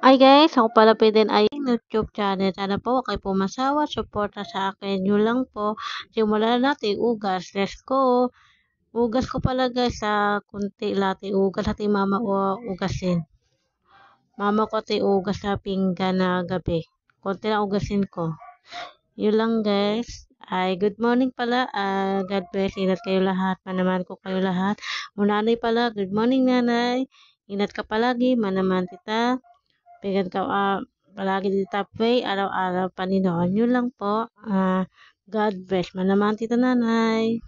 Ay guys, ako pala po din ay YouTube channel. Sana po huwag kayo pumasawa, suporta sa akin. Yun lang po. Simulan na natin ugas. Let's go. Ugas ko pala guys sa kunti latte. Ugas natin mama o ugasin. Mama ko ti ugas sa pinggan na gabi. Konti lang ugasin ko. Yun lang guys. Ay, good morning pala. God bless. Ingat kayo lahat. Manaman ko kayo lahat. Nanay pala, good morning nanay. Ingat ka palagi. Manaman tita. Bigyan ka palagi dito tapway, araw-araw Panginoon. Yun lang po. God bless. Manaman tita nanay.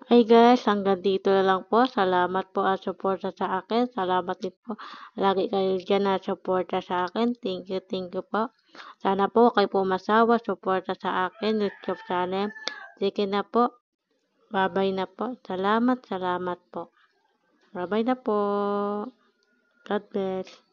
Ay guys, hanggang dito na lang po. Salamat po at suporta sa akin. Salamat din po. Lagi kayo dyan na suporta sa akin. Thank you po. Sana po kayo po masawa, suporta sa akin. YouTube channel. Sige na po. Bye-bye na po. Salamat po. Bye-bye na po. God bless.